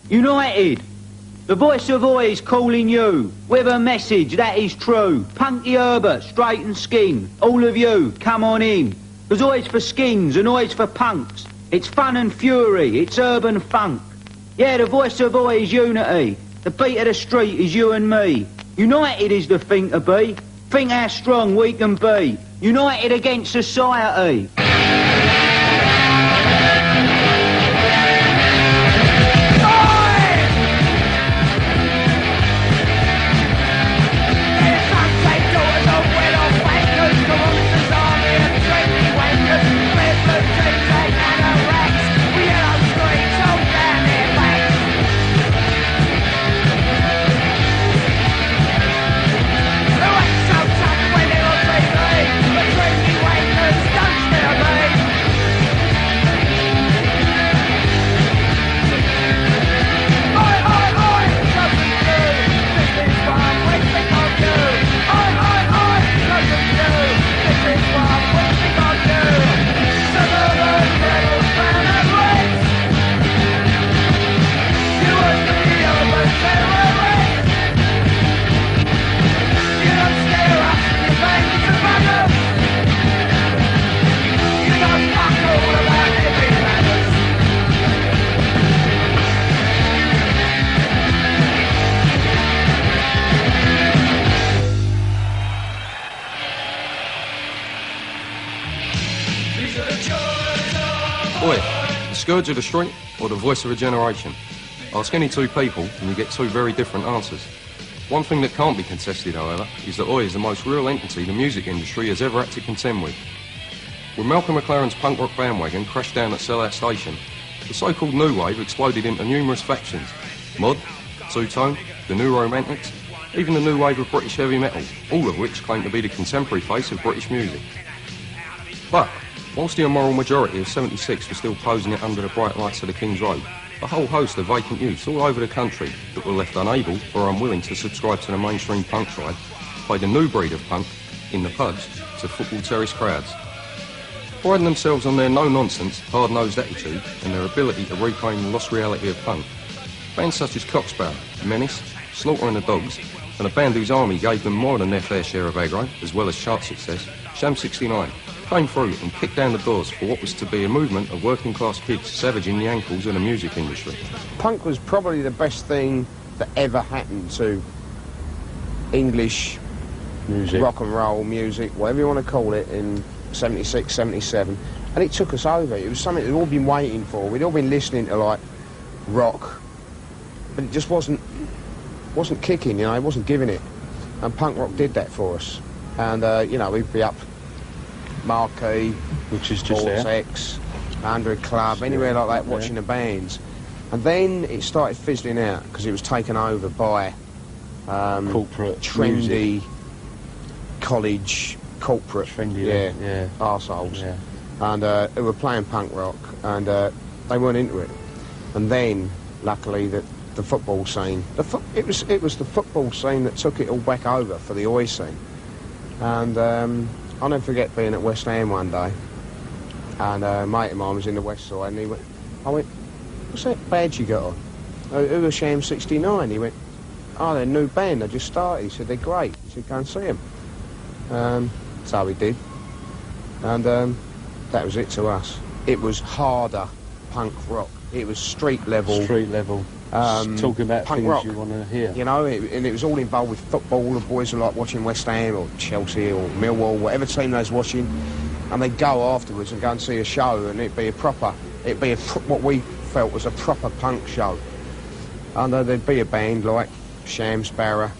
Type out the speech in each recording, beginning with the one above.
United. The voice of Oi is calling you with a message that is true. Punky Herbert, straight and skin. All of you, come on in. There's Oi's for skins and Oi's for punks. It's fun and fury, it's urban funk. Yeah, the voice of Oi is unity. The beat of the street is you and me. United is the thing to be. Think how strong we can be. United against society. Oi, the scourge of the street or the voice of a generation? Ask any two people and you get two very different answers. One thing that can't be contested, however, is that Oi is the most real entity the music industry has ever had to contend with. When Malcolm McLaren's punk rock bandwagon crashed down at Sellout Station, the so-called New Wave exploded into numerous factions. Mod, Two-Tone, the New Romantics, even the New Wave of British heavy metal, all of which claim to be the contemporary face of British music. But whilst the immoral majority of 76 were still posing it under the bright lights of the King's Road, a whole host of vacant youths all over the country that were left unable or unwilling to subscribe to the mainstream punk tribe played a new breed of punk in the pubs to football terrace crowds. Priding themselves on their no-nonsense, hard-nosed attitude and their ability to reclaim the lost reality of punk, bands such as Cocksparrow, Menace, Slaughter and the Dogs, and a band whose army gave them more than their fair share of aggro, as well as chart success, Sham 69, came through and kicked down the doors for what was to be a movement of working-class kids savaging the ankles of the music industry. Punk was probably the best thing that ever happened to English music, rock and roll music, whatever you want to call it, in 76, 77, and it took us over. It was something we'd all been waiting for. We'd all been listening to, like, rock, but it just wasn't kicking, you know, it wasn't giving it. And punk rock did that for us. And, you know, we'd be up Marquee, which is just Sports X, 100 Club, anywhere like that, watching the bands. And then it started fizzling out because it was taken over by corporate trendy music. College corporate, trendy, yeah. arseholes, yeah. And who were playing punk rock, and they weren't into it. And then, luckily, the football scene, it was the football scene that took it all back over for the Oi scene. And I'll never forget being at West Ham one day, and a mate of mine was in the West Side, and I went, what's that badge you got on? Who are Sham 69? He went, oh, they're a new band, they just started. He said, they're great. He said, go and see them. So we did, and that was it to us. It was harder punk rock. It was street level. Street level. Talking about punk things rock, you want to hear. You know, and it was all involved with football. The boys were like watching West Ham or Chelsea or Millwall, whatever team they was watching, and they'd go afterwards and go and see a show, and it'd be what we felt was a proper punk show. And there'd be a band like Sham, Sparrow.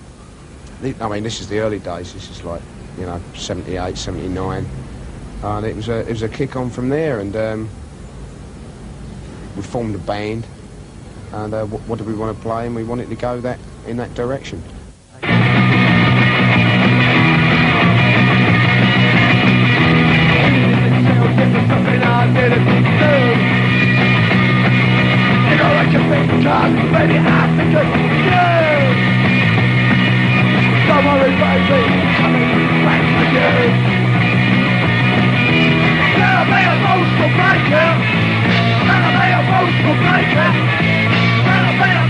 I mean, this is the early days. This is like, you know, 78, 79, and it was a kick on from there, and we formed a band. And what did we want to play? And we wanted to go in that direction. Better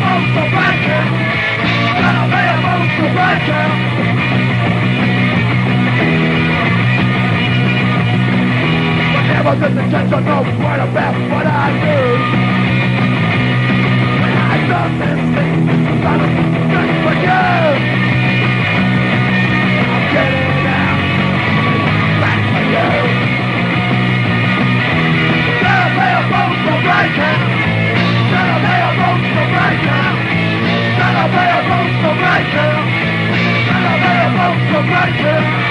Cause it's a chance to know right about what I do. When I done this thing, I'm gonna just for you. I'm getting out, back for you. Gotta pay a boat for right now. Gotta pay a boat for right now. Gotta pay a boat for right now. Gotta pay a boat for right now.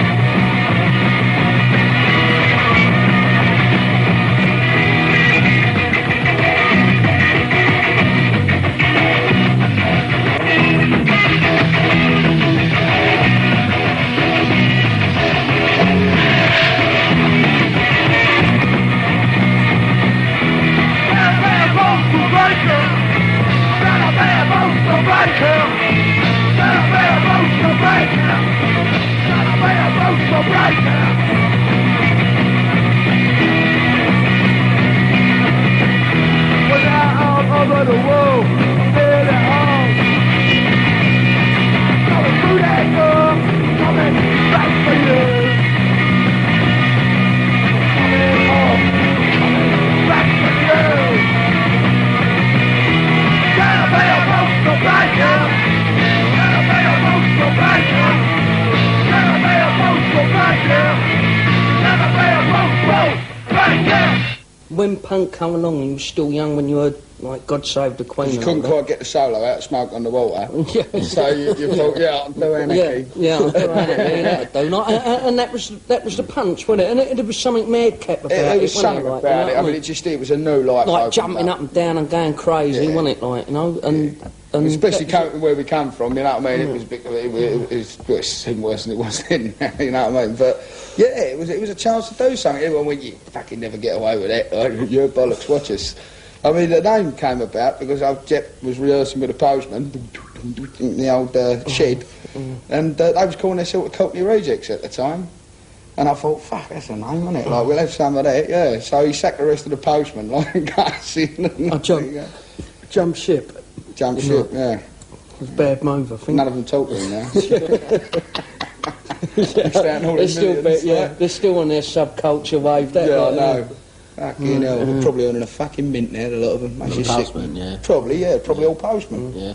When punk come along, you were still young when you heard, like, God Save the Queen. You couldn't quite get the solo out, Smoke on the Water. Yeah. So you thought, yeah, I'll do Anarchy. Yeah, I'll do Anarchy, that'd do. Like, and that was the punch, wasn't it? And there was something madcap about it. There was something like, about it. I know? mean, it was a new life. Like jumping up and down and going crazy, wasn't it? Like, you know, and especially where we come from, you know what I mean? It was a bit, it seemed worse than it was then, you know what I mean? But yeah, it was a chance to do something. Everyone went, you fucking never get away with it. You're bollocks, watch us. I mean, the name came about because Jep was rehearsing with the Postman in the old shed, and they was calling themselves the Cockney Rejects at the time. And I thought, fuck, that's a name, isn't it? Like, we'll have some of that, yeah. So he sacked the rest of the Postman, like, cussing. Jump ship. Jump ship, yeah. It was a bad move, I think. None of them talk to him now. They're still on their subculture wave. Yeah, I know. Fucking hell, they're probably earning a fucking mint now, a lot of them. Makes you sick. Postman, yeah. Probably all postmen. Yeah.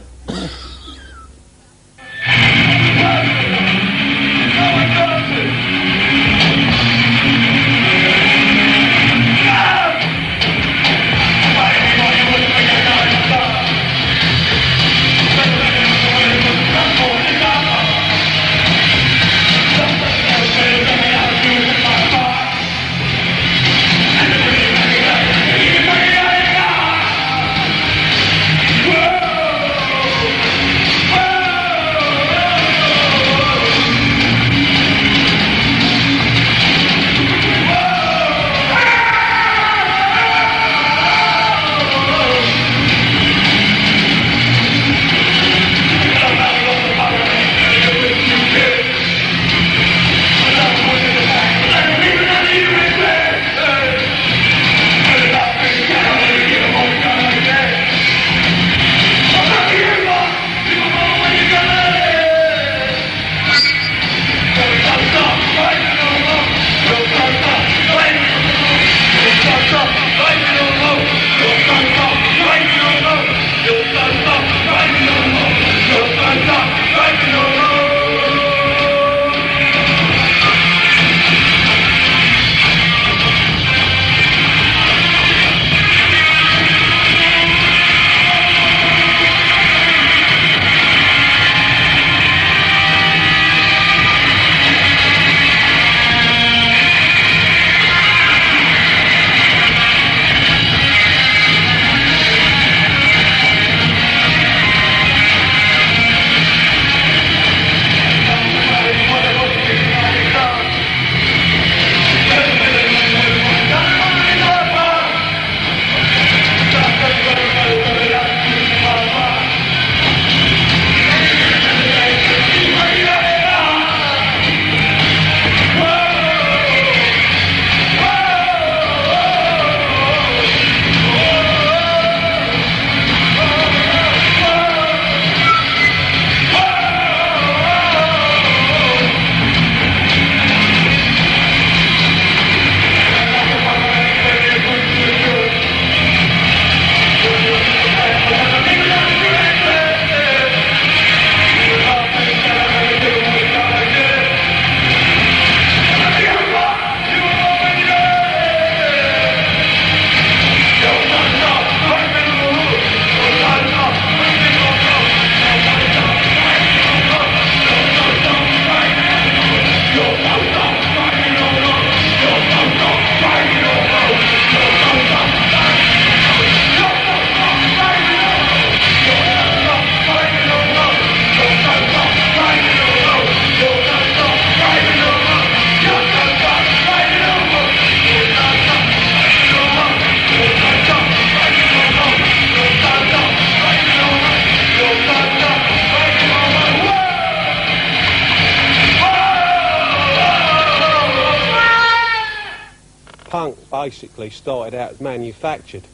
punk basically started out as manufactured,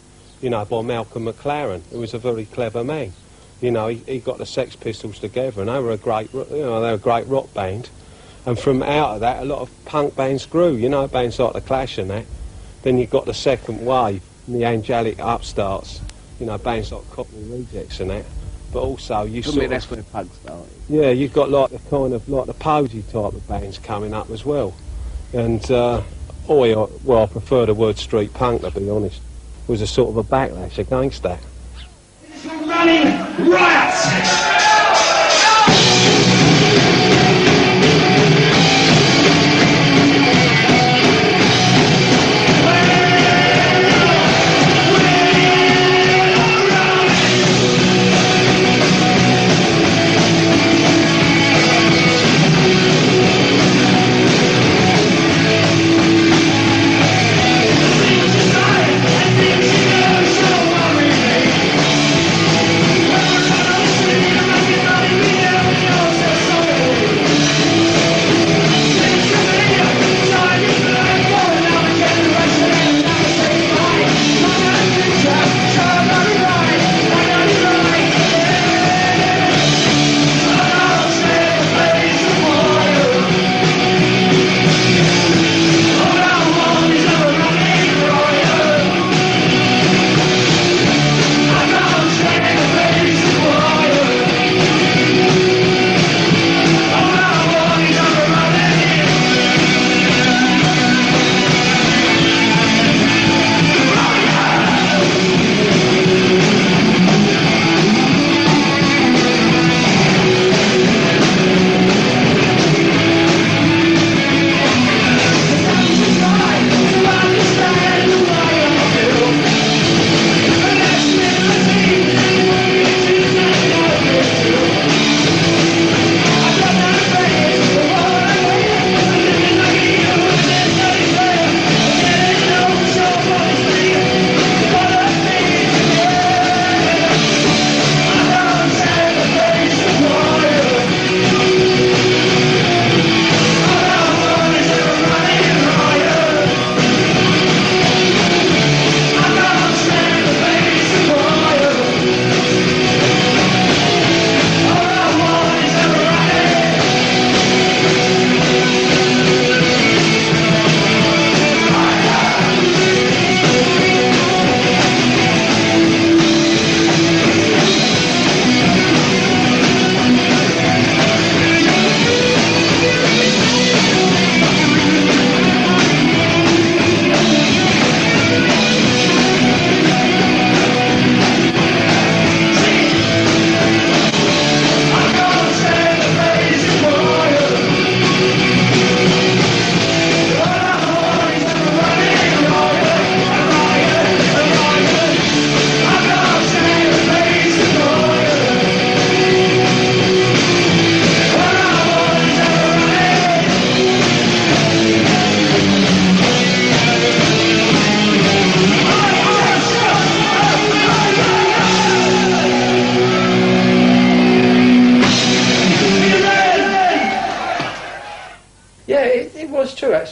you know, by Malcolm McLaren, who was a very clever man. You know, he got the Sex Pistols together, and they were a great rock band. And from out of that, a lot of punk bands grew, you know, bands like The Clash and that. Then you got the second wave, the angelic upstarts, you know, bands like Cockney Rejects and that. But also you sort of... that's where punk started. Yeah, you've got like the kind of, like the Posey type of bands coming up as well. And, I prefer the word street punk, to be honest. It was a sort of a backlash against that. Running riots!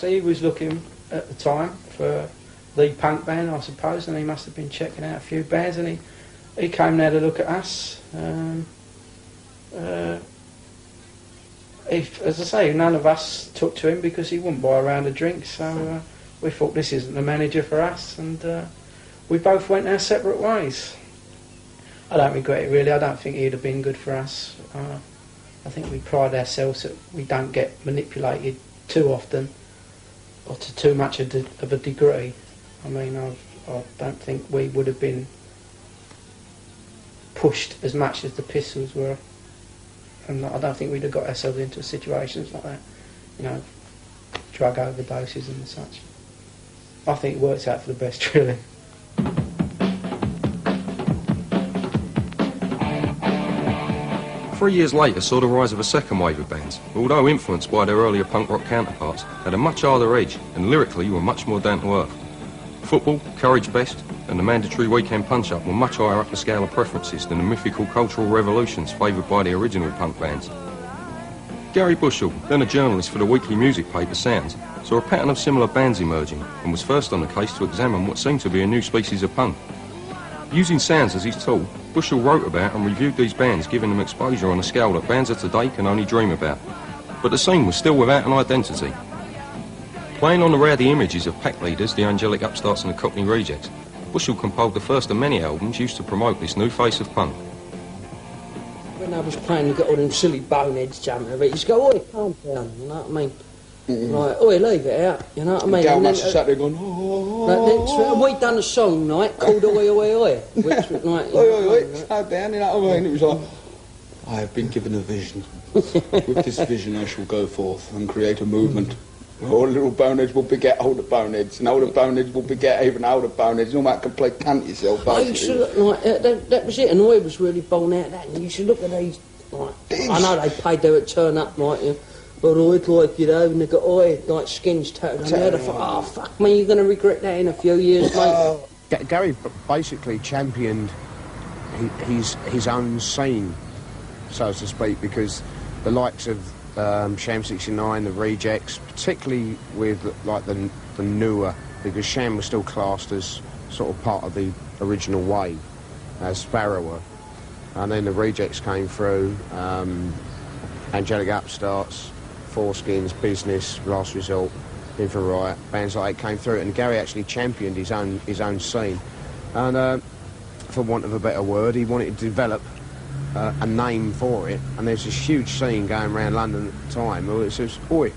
He was looking at the time for the punk band, I suppose, and he must have been checking out a few bands, and he came there to look at us. As I say, none of us took to him because he wouldn't buy a round of drinks, so we thought this isn't the manager for us, and we both went our separate ways. I don't regret it really. I don't think he'd have been good for us. I think we pride ourselves that we don't get manipulated too often or to too much of a degree. I mean, I don't think we would have been pushed as much as the Pistols were, and I don't think we'd have got ourselves into situations like that, you know, drug overdoses and such. I think it works out for the best, really. 3 years later saw the rise of a second wave of bands, who, although influenced by their earlier punk rock counterparts, had a much harder edge and lyrically were much more down to earth. Football, Courage Best and the mandatory Weekend Punch-Up were much higher up the scale of preferences than the mythical cultural revolutions favoured by the original punk bands. Gary Bushell, then a journalist for the weekly music paper Sounds, saw a pattern of similar bands emerging and was first on the case to examine what seemed to be a new species of punk. Using Sounds as his tool, Bushell wrote about and reviewed these bands, giving them exposure on a scale that bands of today can only dream about. But the scene was still without an identity. Playing on the rowdy images of pack leaders, the Angelic Upstarts and the Cockney Rejects, Bushell compiled the first of many albums used to promote this new face of punk. When I was playing, you got all them silly boneheads jumping over it. You just go, oi, calm down, you know what I mean? Like, oi, leave it out, you know what I mean? Gal must have sat there going, we done a song, like, called Oi, Oi, Oi. Which, like, oi, slow down, you know what I mean? It was like, I have been given a vision. With this vision I shall go forth and create a movement. All little boneheads will beget older boneheads, and older boneheads will beget even older boneheads. No matter complete cunt yourself, I used to look like, that was it, and I was really born out of that, and you should look at these, like, I know they paid their turn up, like, you know, but I'd like, you know, and they got, like, skins tattooed on there. I thought, oh, fuck me, you're going to regret that in a few years, mate. Gary basically championed his own scene, so to speak, because the likes of Sham 69, the Rejects, particularly with like the newer, because Sham was still classed as sort of part of the original wave, as Sparrow were, and then the Rejects came through, Angelic Upstarts, Foreskins, Business, Last Resort, Infant Riot, bands like that came through, and Gary actually championed his own scene, and for want of a better word, he wanted to develop a name for it, and there's this huge scene going around London at the time where it says, oi,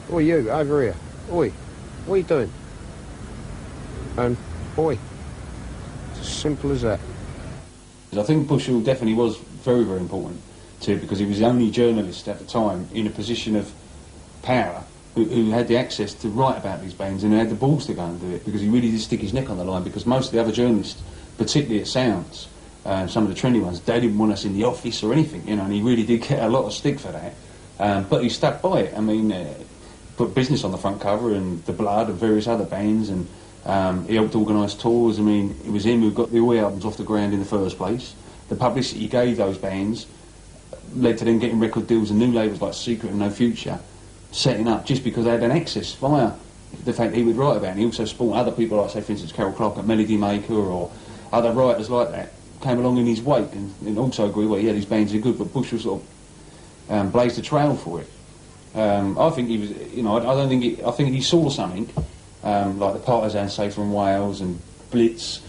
you, over here, oi, what are you doing? And, oi. It's as simple as that. I think Bushell definitely was very, very important to it, because he was the only journalist at the time in a position of power who had the access to write about these bands and who had the balls to go and do it, because he really did stick his neck on the line, because most of the other journalists, particularly at Sounds, some of the trendy ones, they didn't want us in the office or anything, you know, and he really did get a lot of stick for that. But he stuck by it. I mean, put Business on the front cover and The Blood and various other bands, and he helped organise tours. I mean, it was him who got the Oi albums off the ground in the first place. The publicity he gave those bands led to them getting record deals and new labels like Secret and No Future setting up just because they had an access via the fact he would write about it. And he also spawned other people like, say, for instance, Carol Clark at Melody Maker, or other writers like that came along in his wake and also agree, well, yeah, these bands are good, but Bush was sort of blazed a trail for it. I think he was, you know, I think he saw something, like the Partisans, say, from Wales, and Blitz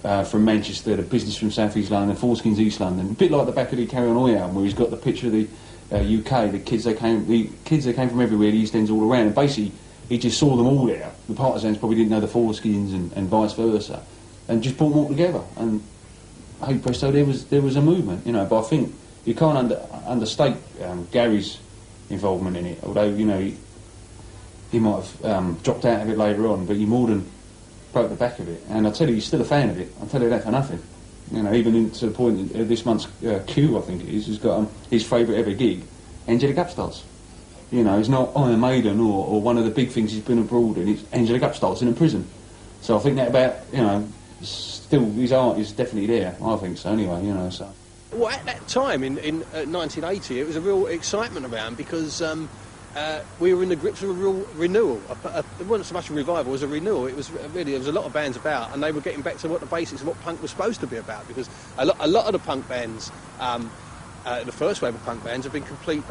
from Manchester, the Business from South East London, Foreskins East London, a bit like the back of the Carry On Oi album, where he's got the picture of the UK, the kids that came from everywhere, the East Ends all around, and basically he just saw them all there. The Partisans probably didn't know the Foreskins and vice versa, and just brought them all together. And hey presto, there was a movement, you know. But I think you can't understate Gary's involvement in it. Although, you know, he might have dropped out of it later on, but he more than broke the back of it. And I tell you, he's still a fan of it. I'll tell you that for nothing. You know, even to the point that this month's Q, I think it is, has got his favourite ever gig, Angelic Upstarts. You know, it's not Iron Maiden or one of the big things he's been abroad in. It's Angelic Upstarts in a prison. So I think that about, you know, still his art is definitely there. I think so anyway, you know. So. Well, at that time in 1980, it was a real excitement around, because we were in the grips of a real renewal. It wasn't so much a revival, it was a renewal. It was really, there was a lot of bands about, and they were getting back to what the basics of what punk was supposed to be about, because a lot of the punk bands, the first wave of punk bands, have been complete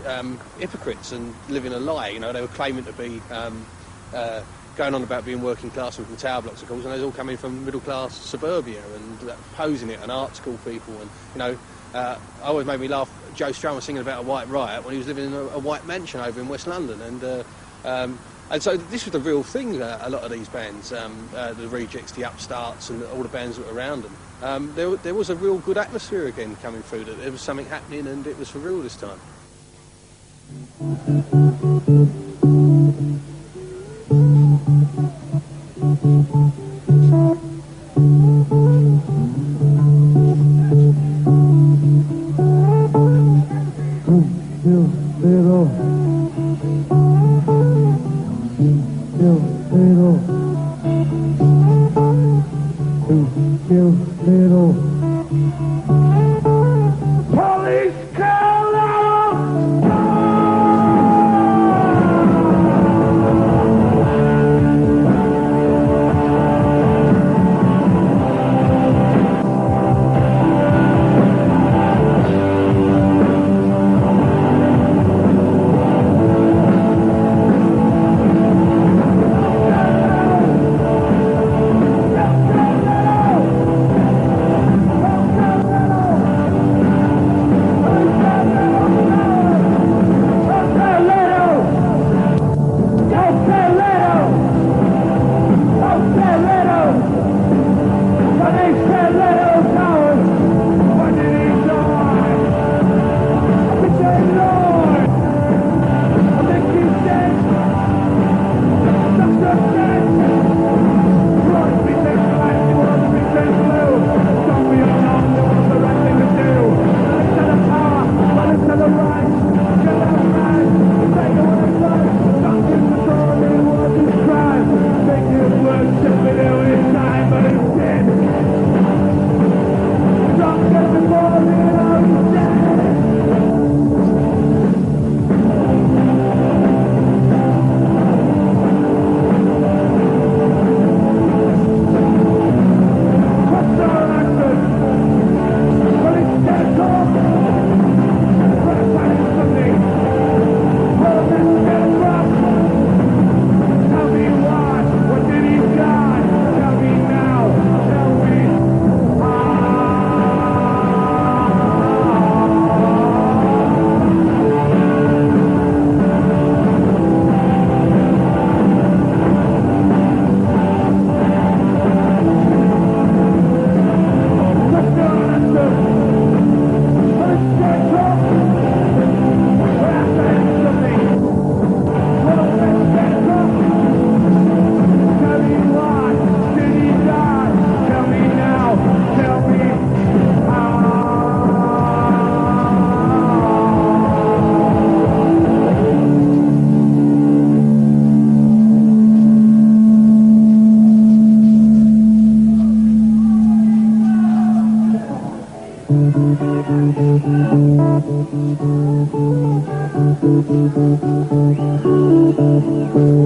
hypocrites and living a lie. You know, they were claiming to be going on about being working class and from tower blocks, of course, and they was all coming from middle class suburbia and posing it, and art school people, and, you know, always made me laugh. Joe Strummer singing about a white riot when he was living in a white mansion over in West London, and so this was the real thing. A lot of these bands, the Rejects, the Upstarts, and all the bands that were around them, there was a real good atmosphere again coming through. That there was something happening, and it was for real this time. Police call out!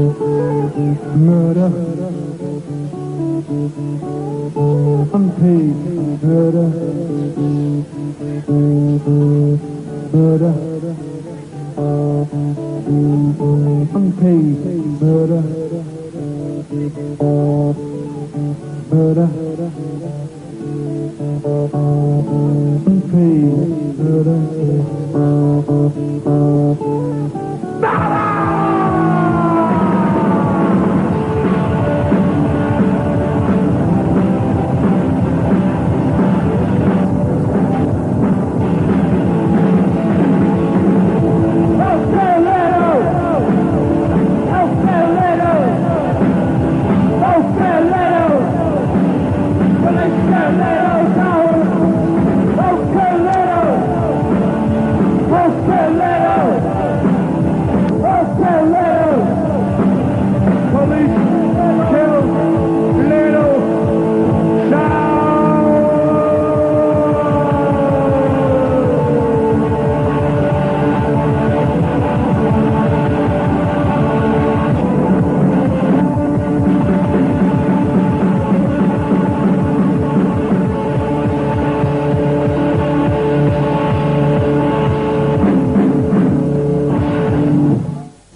Murder. Unpaid murder. Murder. Unpaid murder. Murder. Unpaid murder.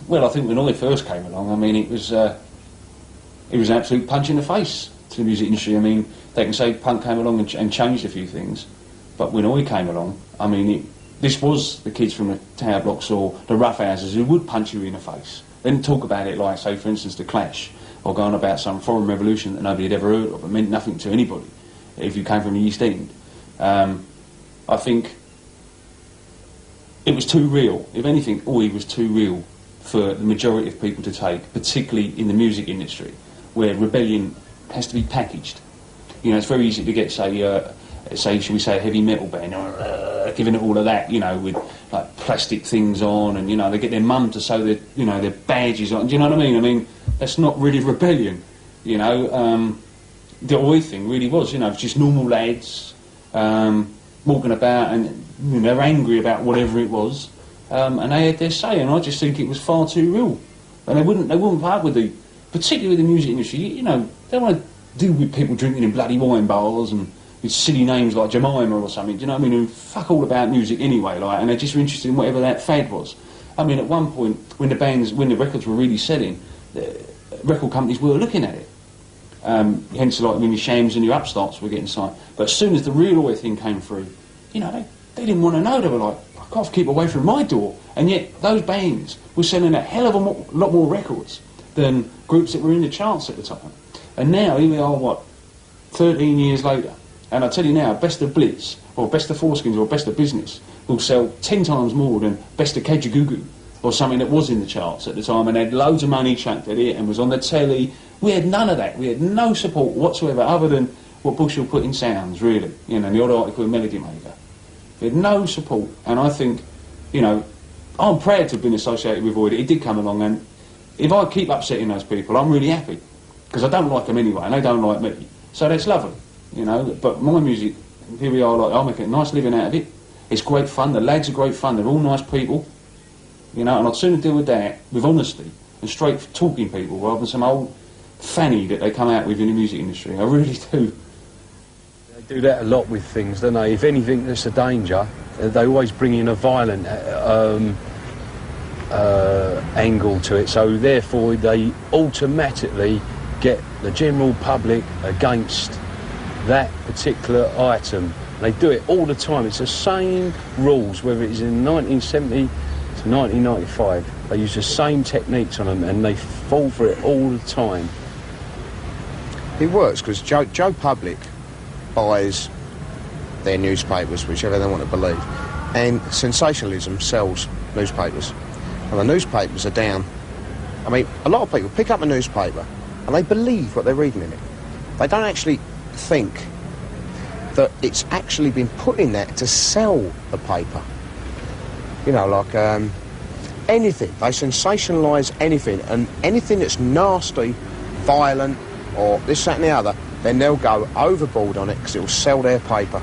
Well, I think when I first came along, I mean, it was an absolute punch in the face to the music industry. I mean, they can say punk came along and changed a few things, but when I came along, I mean, this was the kids from the tower blocks or the roughhouses who would punch you in the face. They didn't talk about it like, say, for instance, the Clash, or going about some foreign revolution that nobody had ever heard of. It meant nothing to anybody if you came from the East End. I think it was too real. If anything, Oi was too real for the majority of people to take, particularly in the music industry, where rebellion has to be packaged. You know, it's very easy to get, say, should we say, a heavy metal band, giving it all of that, you know, with like plastic things on, and you know, they get their mum to sew their, you know, their badges on. Do you know what I mean? I mean, that's not really rebellion. You know, the Oi thing really was, you know, just normal lads walking about, and you know, they're angry about whatever it was. And they had their say, and I just think it was far too real. And they wouldn't part with particularly with the music industry. You know, they don't want to deal with people drinking in bloody wine bars and with silly names like Jemima or something. Do you know what I mean? Who fuck all about music anyway, like, and they're just interested in whatever that fad was. I mean, at one point when the records were really selling, the record companies were looking at it. Hence, like when your Shams and your Upstarts were getting signed. But as soon as the real Oi thing came through, you know, they didn't want to know. They were like, I can't keep away from my door. And yet those bands were selling a hell of a lot more records than groups that were in the charts at the time. And now, here we are, 13 years later. And I tell you now, Best of Blitz, or Best of Foreskins, or Best of Business will sell 10 times more than Best of Kajagoogoo, or something that was in the charts at the time and had loads of money chucked at it and was on the telly. We had none of that. We had no support whatsoever other than what Bushell put in Sounds, really. You know, the odd article in Melody Maker. We had no support, and I think, you know, I'm proud to have been associated with Oi. It did come along, and if I keep upsetting those people, I'm really happy, because I don't like them anyway, and they don't like me. So that's lovely, you know. But my music, here we are, like, I'll make a nice living out of it. It's great fun. The lads are great fun. They're all nice people, you know. And I'd sooner deal with that with honesty and straight talking people rather than some old fanny that they come out with in the music industry. I really do. They do that a lot with things, don't they? If anything that's a danger, they always bring in a violent angle to it, so therefore they automatically get the general public against that particular item. They do it all the time. It's the same rules, whether it's in 1970 to 1995. They use the same techniques on them, and they fall for it all the time. It works because Joe Public buys their newspapers, whichever they want to believe, and sensationalism sells newspapers, and the newspapers are down. I mean, a lot of people pick up a newspaper and they believe what they're reading in it. They don't actually think that it's actually been put in there to sell the paper. You know, like anything. They sensationalise anything, and anything that's nasty, violent, or this, that and the other, then they'll go overboard on it because it'll sell their paper.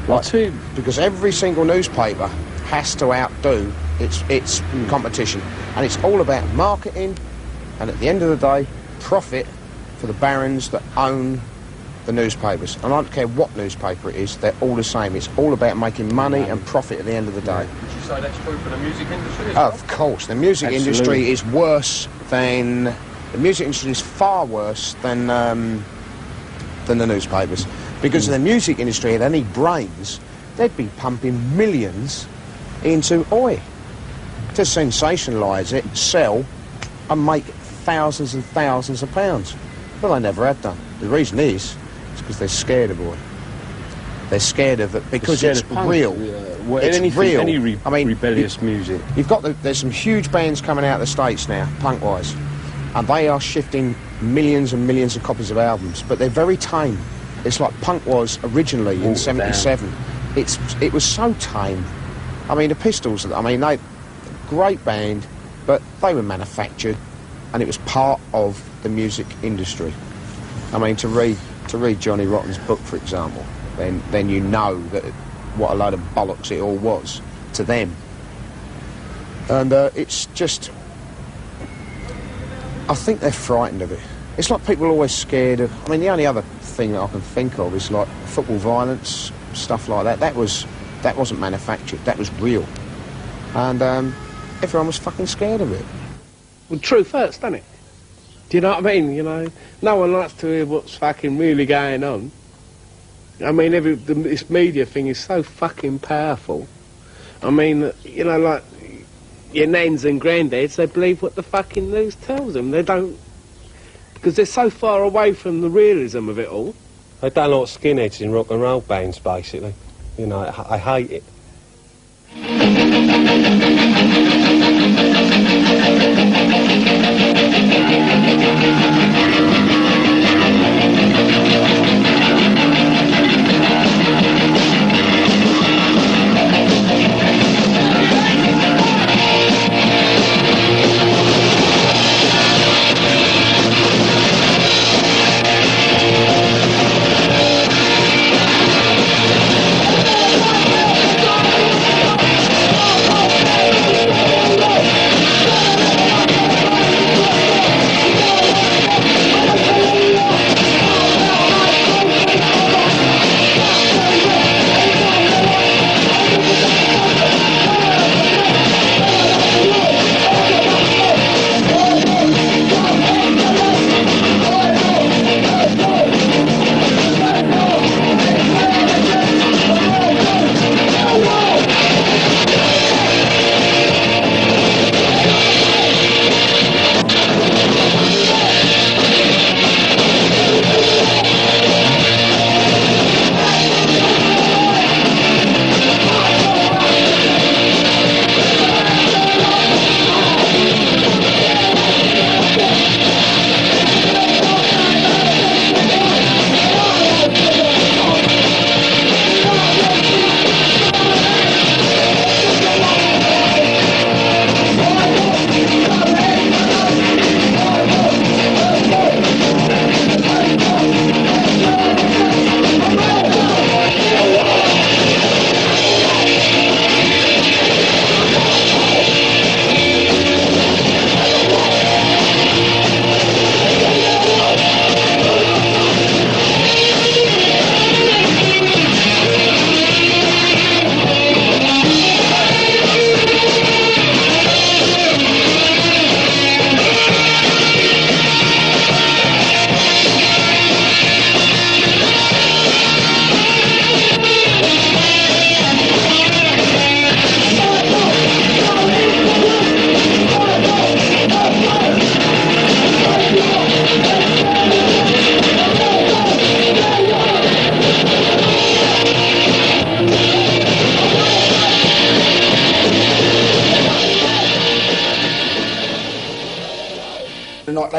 Like, because every single newspaper has to outdo its competition, and it's all about marketing and at the end of the day, profit for the barons that own the newspapers. And I don't care what newspaper it is, they're all the same. It's all about making money and profit at the end of the day. Would you say that's true for the music industry as well? Of course, the music industry is worse than... The music industry is far worse than the newspapers. Because if the music industry had any brains, they'd be pumping millions into Oi to sensationalise it, sell, and make thousands and thousands of pounds. Well, they never have done. The reason is because they're scared of Oi. They're scared of it because it's real. It's anything, real. Any rebellious rebellious music. You've got there's some huge bands coming out of the States now, punk-wise, and they are shifting millions and millions of copies of albums, but they're very tame. It's like punk was originally in '77. It was so tame. I mean, the Pistols, they great band, but they were manufactured, and it was part of the music industry. I mean, to read Johnny Rotten's book, for example, then you know that what a load of bollocks it all was to them. And it's just, I think they're frightened of it. It's like people are always scared of, the only other thing that I can think of is like football violence, stuff like that. That wasn't manufactured, that was real. And everyone was fucking scared of it. Well, truth hurts, doesn't it? Do you know what I mean? No one likes to hear what's fucking really going on. This media thing is so fucking powerful. Like your nans and granddads, they believe what the fucking news tells them. They don't, because they're so far away from the realism of it all. They don't like skinheads in rock and roll bands, basically. I hate it.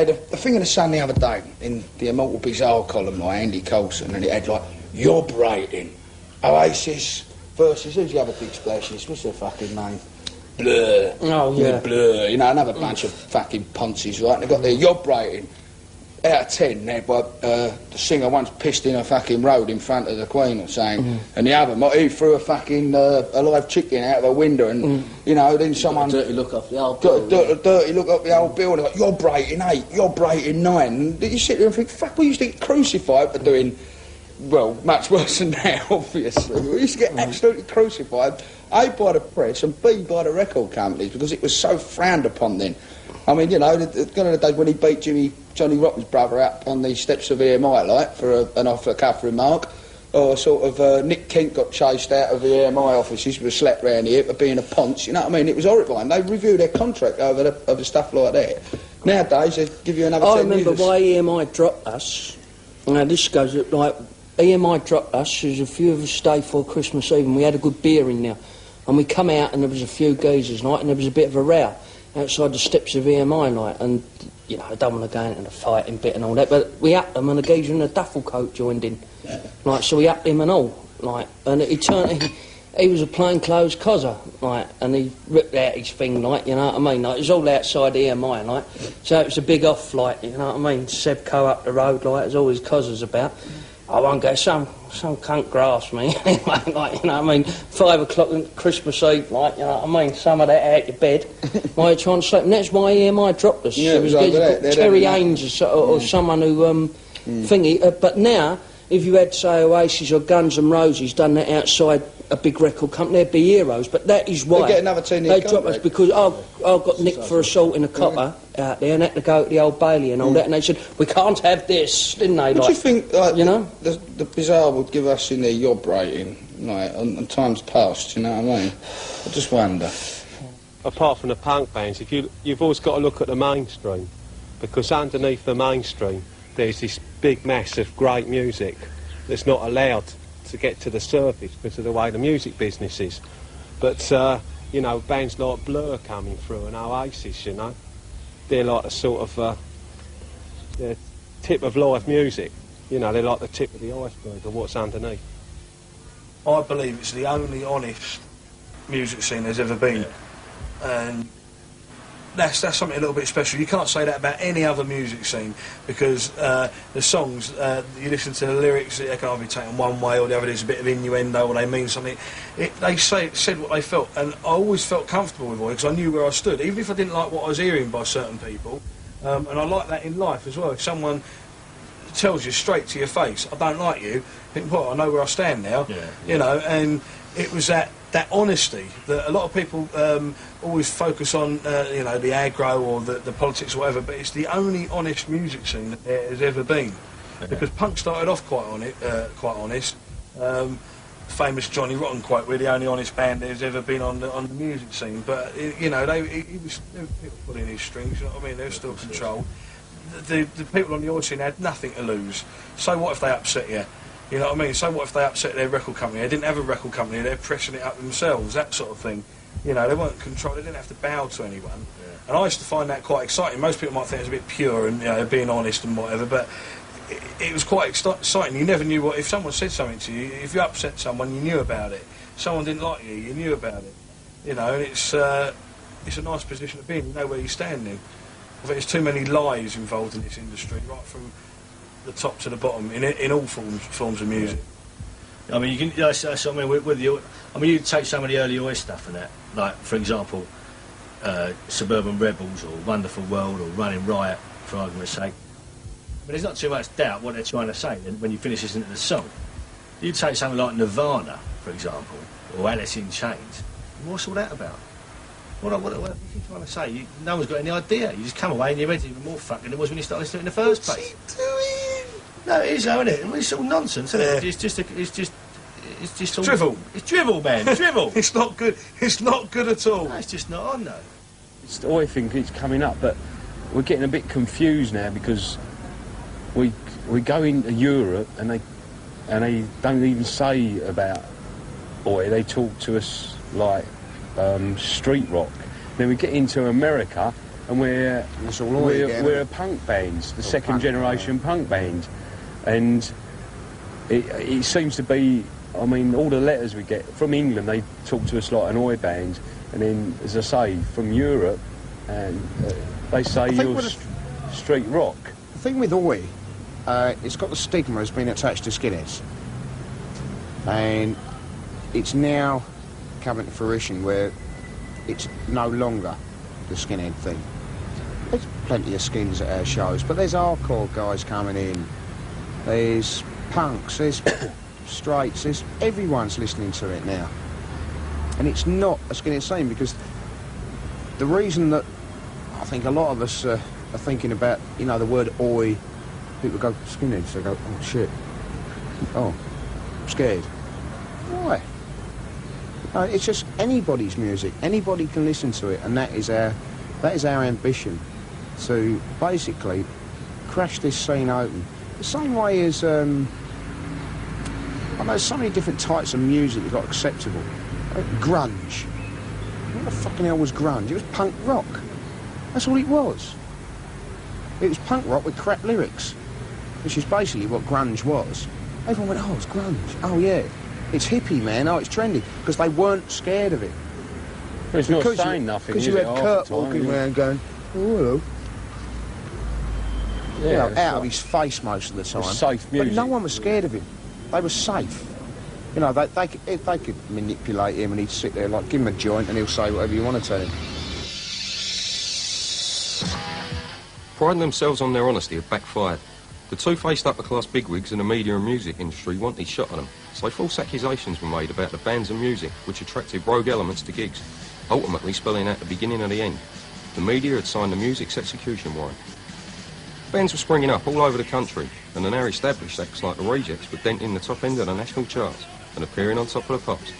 The thing in the Sun the other day, in the Immortal Bizarre column by Andy Coulson, and it had like, Yob rating, Oasis versus, who's the other big splashes? What's their fucking name? Blur. Oh, yeah. Blur, another bunch of fucking ponces, right? And they've got their Yob rating. out of 10, the singer once pissed in a fucking road in front of the Queen or something, and the other, he threw a fucking a live chicken out of a window, and you know, then someone got a dirty look off the old got building. a dirty look up the old building. Like, you're braking 8, you're braking 9. And you sit there and think, fuck, we used to get crucified for doing, well, much worse than now, obviously. We used to get absolutely crucified, A, by the press, and B, by the record companies, because it was so frowned upon then. I mean, you know, gone are the days when he beat Johnny Rotten's brother up on the steps of EMI, like, for an off-the-cuff remark. Or sort of Nick Kent got chased out of the EMI offices with a slap round the hip for being a ponce, you know what I mean? It was horrible, and they reviewed their contract over stuff like that. Nowadays, they give you another 10 I remember years. why EMI dropped us. Now, this goes, like, EMI dropped us, there was a few of us stayed for Christmas Eve, and we had a good beer in there. And we come out, and there was a few geezers, like, and there was a bit of a row outside the steps of EMI, like, and, you know, I don't want to go into the fighting bit and all that, but we upped them, and a geezer in a duffel coat joined in. Like, so we upped him and all, like, and he was a plainclothes cozzer, like, and he ripped out his thing, like, you know what I mean, like, it was all outside EMI, like, so it was a big off, like, you know what I mean, Sebco up the road, like, there's always cozzers about. I won't go, some cunt grass me, anyway, like, you know what I mean, 5 o'clock on Christmas Eve, like, you know what I mean, some of that out your bed, while you're trying to sleep, and that's why EMI dropped us. Yeah, it was Terry Haynes or someone who, thingy, but now, if you had, say, Oasis or Guns N' Roses done that outside a big record company, they'd be heroes, but that is why They get another 10 years they dropped us, because I got nicked for assault in a copper out there and had to go to the Old Bailey and all that, and they said, we can't have this, didn't they? What do you think, like, you know? the Bizarre would give us in their yob rating, like, on times past, you know what I mean? I just wonder. Apart from the punk bands, you've always got to look at the mainstream, because underneath the mainstream there's this big mass of great music that's not allowed to get to the surface because of the way the music business is. But, you know, bands like Blur coming through and Oasis, you know, they're like the sort of the tip of live music. You know, they're like the tip of the iceberg of what's underneath. I believe it's the only honest music scene there's ever been. And that's something a little bit special. You can't say that about any other music scene, because the songs, you listen to the lyrics, they can either be taken one way or the other. There's a bit of innuendo or they mean something. They said what they felt, and I always felt comfortable with it because I knew where I stood, even if I didn't like what I was hearing by certain people. And I like that in life as well. If someone tells you straight to your face, I don't like you, think, well, I know where I stand now. You know, and it was that honesty that a lot of people always focus on, you know, the aggro or the politics or whatever, but it's the only honest music scene that there has ever been. Because punk started off quite honest. Famous Johnny Rotten quote, we're the only honest band there's ever been on the music scene. But, you know, he was people pulling his strings, you know what I mean, there was still control. The people on the oi scene had nothing to lose. So what if they upset you? You know what I mean? So what if they upset their record company? They didn't have a record company, they're pressing it up themselves, that sort of thing. You know, they weren't controlled, they didn't have to bow to anyone. And I used to find that quite exciting. Most people might think it's a bit pure and, you know, being honest and whatever, but it was quite exciting. You never knew what, if someone said something to you, if you upset someone, you knew about it. If someone didn't like you, you knew about it. You know, and it's a nice position to be in, you know where you're standing. I think there's too many lies involved in this industry, right from the top to the bottom, in all forms of music. I mean, you can. I mean, with the. I mean, you take some of the early Oi stuff and that, like for example, Suburban Rebels or Wonderful World or Running Riot, for argument's sake. But there's not too much doubt what they're trying to say when you finish listening to the song. You take something like Nirvana, for example, or Alice in Chains. What's all that about? What are you trying to say? No one's got any idea. You just come away and your head's even more fucking than it was when you started listening to it in the first place. What's he doing? No, it is, though, isn't it? It's all nonsense, isn't it? It's just all drivel. It's drivel, man. Drivel. It's not good. It's not good at all. No, it's just not on, though. I think it's coming up, but we're getting a bit confused now because we go into Europe and they don't even say about Oi. They talk to us like street rock. Then we get into America and we're a punk band, the second generation punk band, and it seems to be. I mean, all the letters we get from England, they talk to us like an Oi band, and then, as I say, from Europe, and they say you're street rock. The thing with Oi, it's got the stigma as being attached to skinheads. And it's now coming to fruition where it's no longer the skinhead thing. There's plenty of skins at our shows, but there's hardcore guys coming in. There's punks, there's straights, there's everyone's listening to it now. And it's not a skinhead scene because the reason that I think a lot of us are thinking about, you know, the word oi, people go, skinheads, they go, oh shit, oh, I'm scared. Why? It's just anybody's music, anybody can listen to it, and that is our ambition, to basically crash this scene open. The same way as, I know there's so many different types of music that got acceptable. Grunge. What the fucking hell was grunge? It was punk rock. That's all it was. It was punk rock with crap lyrics, which is basically what grunge was. Everyone went, oh, it's grunge. Oh, yeah. It's hippie, man. Oh, it's trendy. Because they weren't scared of it. It's not saying nothing, because you had Kurt walking around going, oh, hello. Yeah, you know, out right. of his face most of the time. It's safe music. But no one was scared of him. They were safe. You know, they could manipulate him and he'd sit there, like, give him a joint and he'll say whatever you want to tell him. Priding themselves on their honesty have backfired. The two-faced upper-class bigwigs in the media and music industry wanted shot at them, so false accusations were made about the bands and music which attracted rogue elements to gigs, ultimately spelling out the beginning and the end. The media had signed the music's execution warrant. Bands were springing up all over the country, and the now established acts like the Rejects were denting the top end of the national charts and appearing on top of the pops.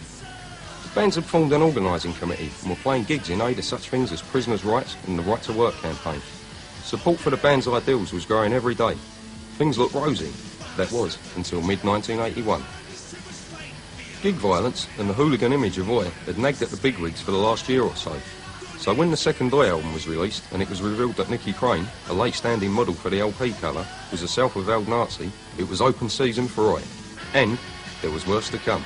The bands had formed an organising committee and were playing gigs in aid of such things as prisoners' rights and the Right to Work campaign. Support for the band's ideals was growing every day. Things looked rosy. That was until mid-1981. Gig violence and the hooligan image of Oi had nagged at the bigwigs for the last year or so. So when the second Oi album was released and it was revealed that Nicky Crane, a late-standing model for the LP colour, was a self-avowed Nazi, it was open season for Oi. And there was worse to come.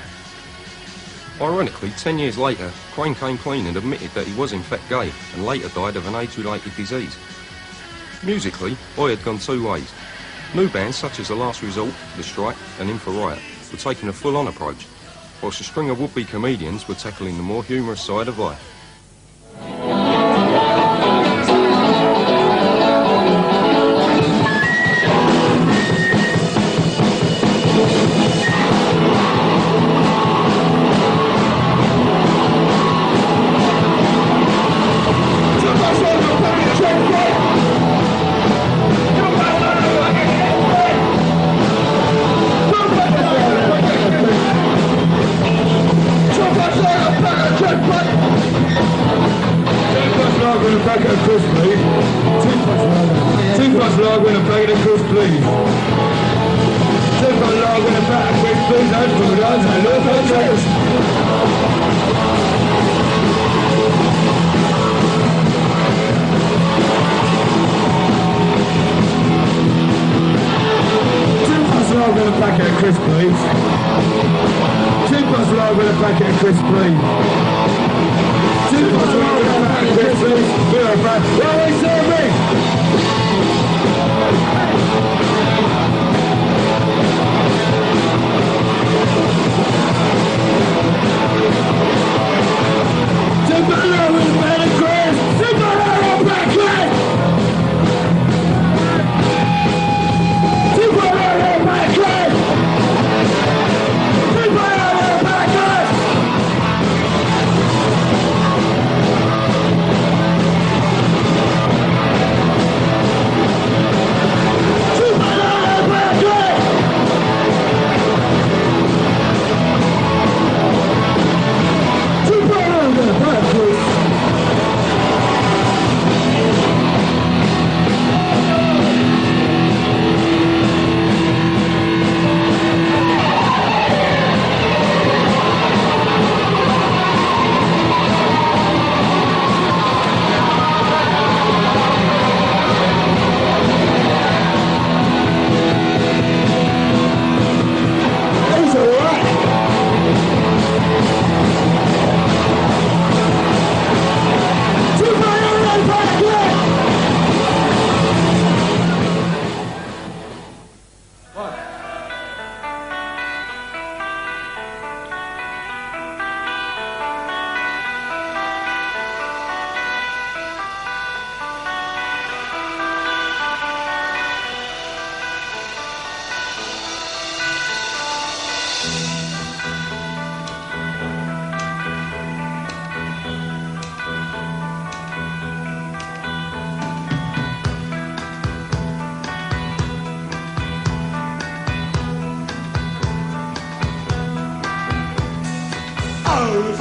Ironically, 10 years later, Crane came clean and admitted that he was in fact gay and later died of an age-related disease. Musically, Oi had gone two ways. New bands such as The Last Resort, The Strike and Infra Riot were taking a full-on approach, whilst a string of would-be comedians were tackling the more humorous side of life.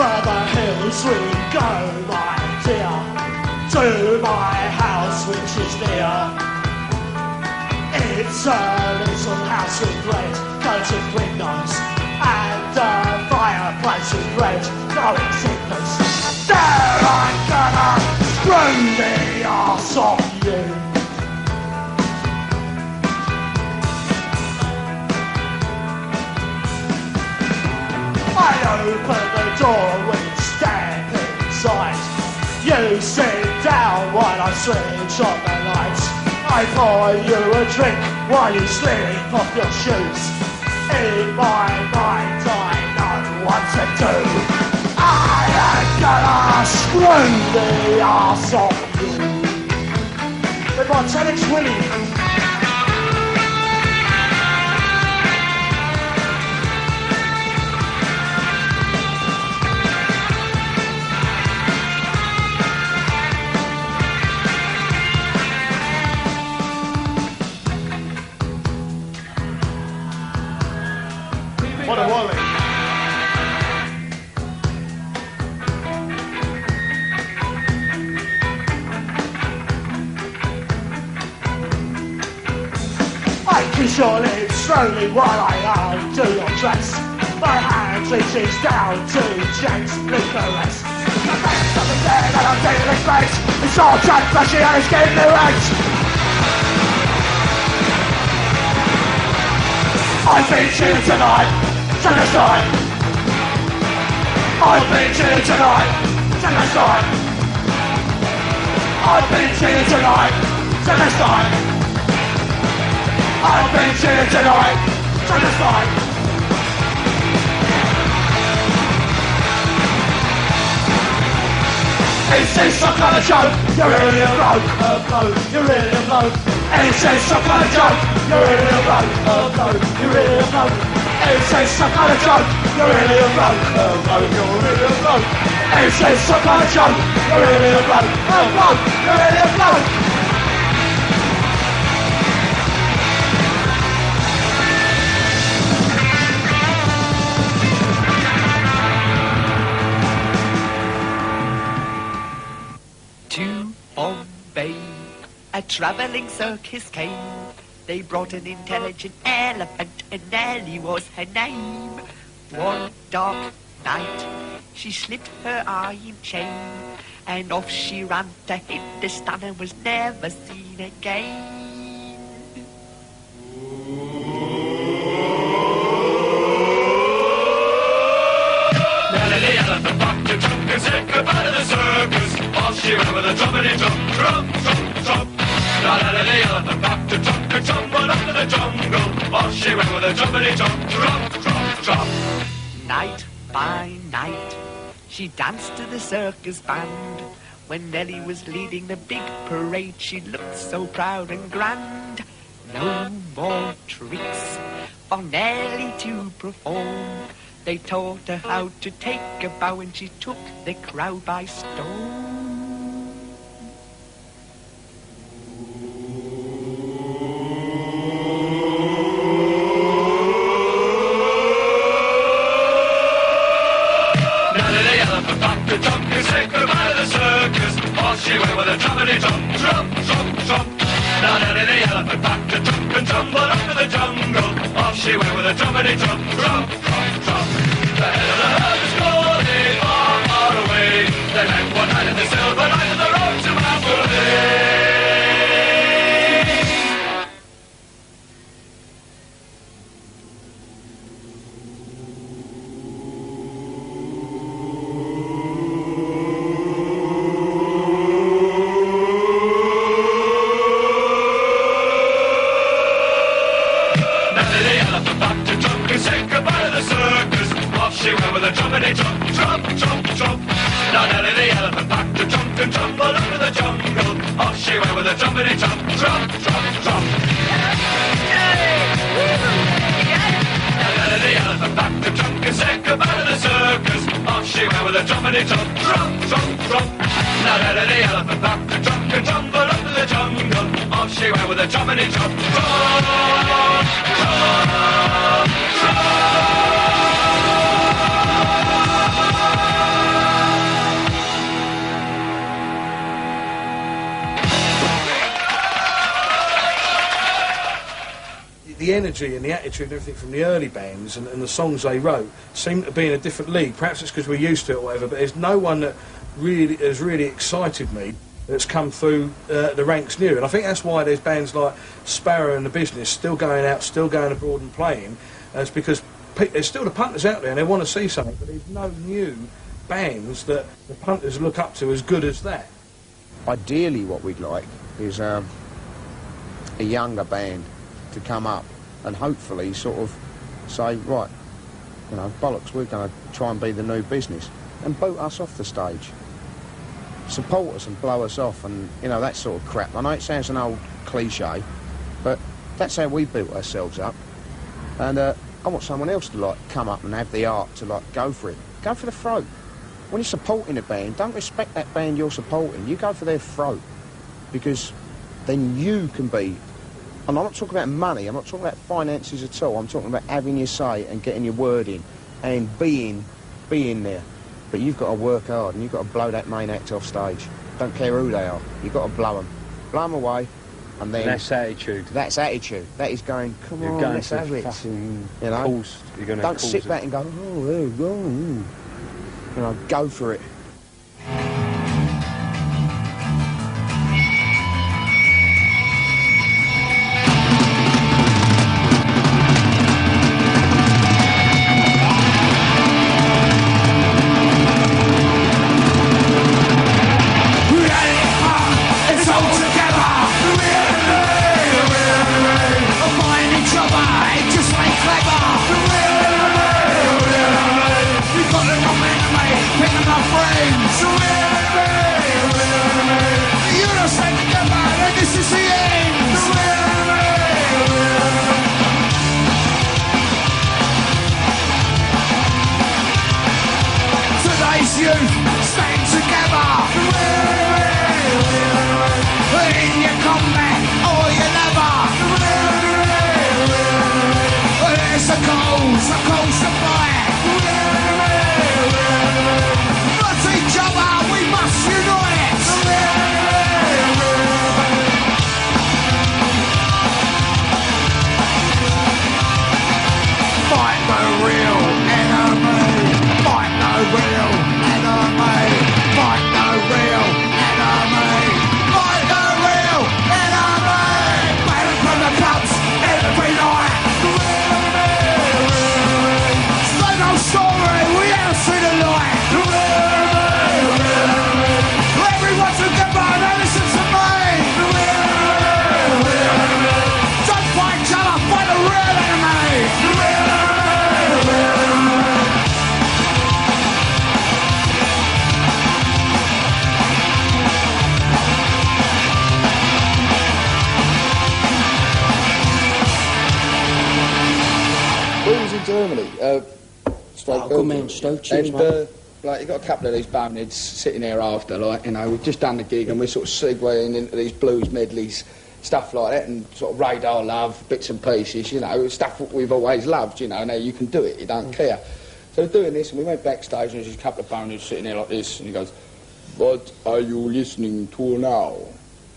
Over the hills we go, my dear, to my house which is near. It's a little house with red curtained windows and a fireplace with red glowing cinders. There I'm gonna screw the arse on you. I open the door, we step inside. You sit down while I switch on the lights. I pour you a drink while you slip off your shoes. In my mind I know what to do. I am gonna screw the arse off you. With my Telex Willie. What a wally. I kiss your lips slowly while I undo your dress. My hand reaches down to gently caress. The best of the day that I'm dealing face. It's all tan flashy and it's getting new eggs. I've been chilling tonight. Take a side. I've been chilling tonight. Take a side. I've been chilling tonight. Take a side. I've been chilling tonight. Take a side. Is this some kind of joke? You're really a bloke. You're really a bloke. Is this some kind of joke? You're really a bloke. You're really a bloke. Is this some kind of joke? You're really a bloke. You're really a bloke. Is this some kind of joke? You're really a bloke. You're really a bloke. To Bombay, a travelling circus came. They brought an intelligent elephant, and Nellie was her name. One dark night, she slipped her iron chain, and off she ran to Hindustan and was never seen again. Nellie the elephant back to jump and said goodbye to the circus. Off she went with a drummity drum, drum, drum, drum. Nellie the elephant back to jump and tumbled up to the jungle. Off she went with a drummity drum, drum, drum, drum. Night by night, she danced to the circus band. When Nellie was leading the big parade, she looked so proud and grand. No more tricks for Nellie to perform. They taught her how to take a bow, and she took the crowd by storm. To jump and say goodbye to the circus. Off she went with a drummity drum, drum, drum, drum. Now Nellie the elephant back to jump and tumble up to the jungle. Off she went with a drummity drum, drum, drum, drum. The head of the herd is calling far, far away. They met one night in the silver light of the road to Mambourley. She went with a drummity drum, drum, drum, drum. Now Nellie the elephant packed to jump and tumble up to the jungle. Off she went with a drummity drum, drum, drum, drum. Now Nellie the elephant packed to jump and said goodbye to the circus. Off she went with a drummity drum, drum, drum, drum. Now Nellie the elephant packed to jump and tumble up to the jungle. Off she went with a drummity drum, drum, drum, drum. the energy and the attitude and everything from the early bands and the songs they wrote seem to be in a different league. Perhaps it's because we're used to it or whatever, but there's no one that has really excited me that's come through the ranks new. And I think that's why there's bands like Sparrow and The Business still going out, still going abroad and playing. It's because there's still the punters out there and they want to see something, but there's no new bands that the punters look up to as good as that. Ideally what we'd like is a younger band to come up and hopefully sort of say, right, you know, bollocks, we're going to try and be the new business, and boot us off the stage. Support us and blow us off and, you know, that sort of crap. I know it sounds an old cliche, but that's how we built ourselves up. And I want someone else to, like, come up and have the art to, like, go for it. Go for the throat. When you're supporting a band, don't respect that band you're supporting. You go for their throat, because then you can be... And I'm not talking about money, I'm not talking about finances at all. I'm talking about having your say and getting your word in and being there. But you've got to work hard and you've got to blow that main act off stage. Don't care who they are. You've got to blow them. Blow them away, and then... That's attitude. That's attitude. That is going, come on, let's have it. You know? Don't sit back and go, oh, there we go. You know, go for it. Germany, good man, Stoke. Cheers, mate. Like, you've got a couple of these boneheads sitting there after, like, you know, we've just done the gig and we're sort of segueing into these blues medleys, stuff like that, and sort of Radar Love, bits and pieces, you know, stuff that we've always loved, you know, now you can do it, you don't care. So we're doing this, and we went backstage, and there's a couple of boneheads sitting there like this, and he goes, "What are you listening to now?"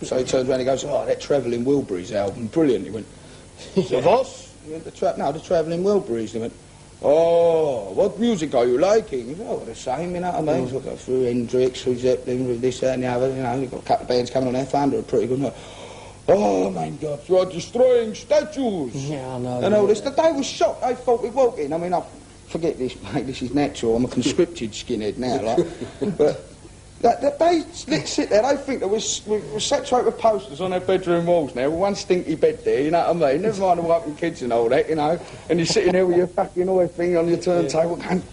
So he turns around and he goes, "Oh, that Travelling Wilburys album, brilliant." He went, "The what?" He went, the Travelling Wilburys. He went, "Oh, what music are you liking?" He went, "Oh, the same, you know what I mean?" So I go through Hendrix, through Zeppelin, through this, that and the other, you know, you've got a couple of bands coming on there, Thunder are pretty good. Like, "Oh, my God, you are destroying statues." Yeah, I know. And all this. They were shocked. They thought we'd walk in. I mean, I forget this, mate, this is natural. I'm a conscripted skinhead now, like. But they sit there, they think that we're saturated with posters on their bedroom walls now, with one stinky bed there, you know what I mean? Never mind the wiping kids and all that, you know, and you're sitting there with your fucking oil thing on your turntable, and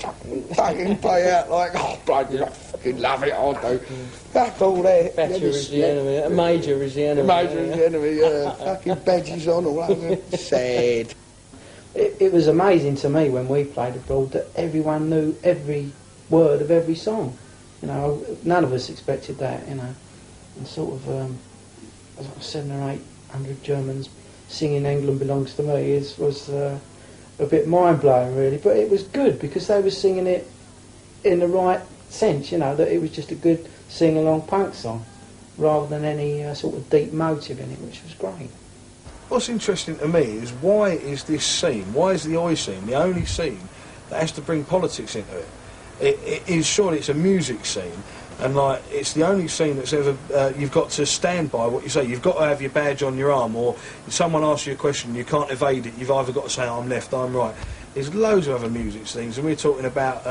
fucking play out like, oh, bloody, I fucking love it, I do. Fuck all that. Better is the enemy, a major is the enemy. Major is the enemy, yeah. Fucking badges on all over. Sad. It was amazing to me when we played abroad that everyone knew every word of every song. You know, none of us expected that, you know. And sort of, 700 or 800 Germans singing England Belongs to Me was a bit mind-blowing, really. But it was good, because they were singing it in the right sense, you know, that it was just a good sing-along punk song, rather than any sort of deep motive in it, which was great. what's interesting to me is why is this scene, why is the Oi scene the only scene that has to bring politics into it? It is surely it's a music scene, and like it's the only scene that's ever you've got to stand by what you say. You've got to have your badge on your arm, or if someone asks you a question, you can't evade it. You've either got to say I'm left, I'm right. There's loads of other music scenes, and we're talking about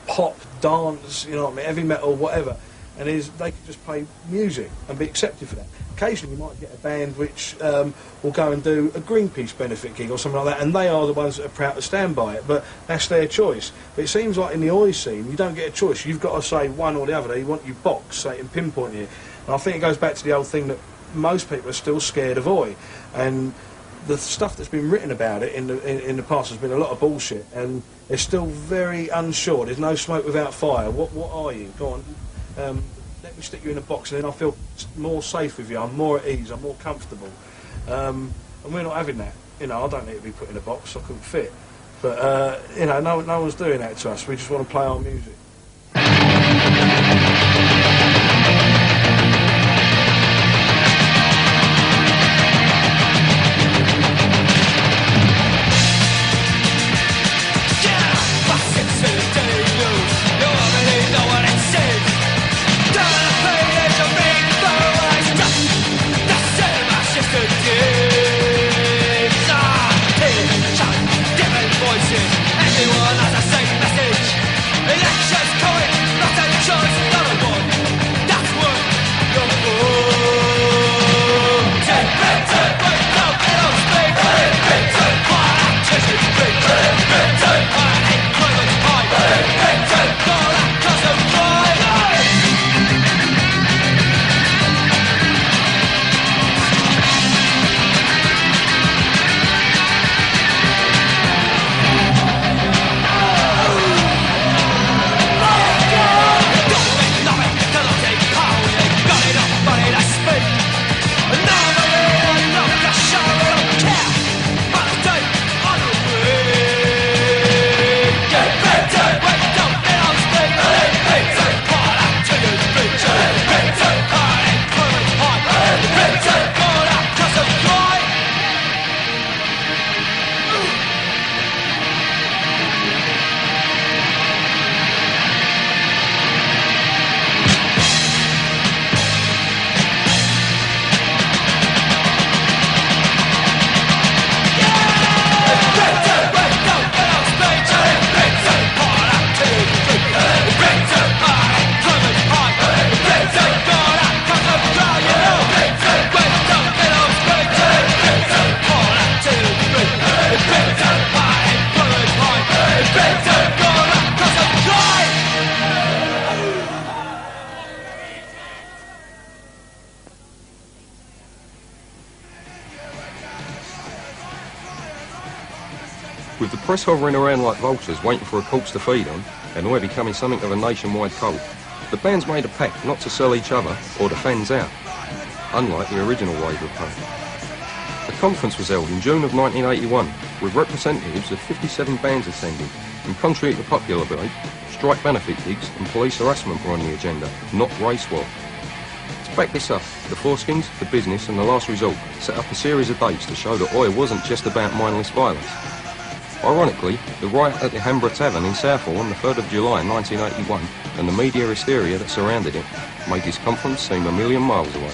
pop, dance, you know what I mean, heavy metal, whatever. And they could just play music and be accepted for that. Occasionally you might get a band which will go and do a Greenpeace benefit gig or something like that, and they are the ones that are proud to stand by it, but that's their choice. But it seems like in the Oi scene, you don't get a choice. You've got to say one or the other. They want you boxed, say, and pinpoint you. And I think it goes back to the old thing that most people are still scared of Oi. And the stuff that's been written about it in the past has been a lot of bullshit, and they're still very unsure. There's no smoke without fire. What are you? Go on. Let me stick you in a box, and then I feel more safe with you. I'm more at ease. I'm more comfortable. And we're not having that. You know, I don't need to be put in a box. I couldn't fit. But you know, no one's doing that to us. We just want to play our music. Everyone has the same message. Elections coming, not a choice, not a one. That's what you're for. Take Britain, wake up, it'll speak. Take Britain, fire actors, Britain, Britain, fire employment high. Take Britain, for that cause of crime. With the press hovering around like vultures waiting for a corpse to feed on, and Oi becoming something of a nationwide cult, the band's made a pact not to sell each other or the fans out, unlike the original wave of punk. The conference was held in June of 1981, with representatives of 57 bands attending, and contrary to the popular belief, strike benefit gigs and police harassment were on the agenda, not race war. To back this up, the Foreskins, the Business and the Last Resort set up a series of dates to show that Oi wasn't just about mindless violence. Ironically, the riot at the Hambra Tavern in Southall on the 3rd of July 1981 and the media hysteria that surrounded it made this conference seem a million miles away.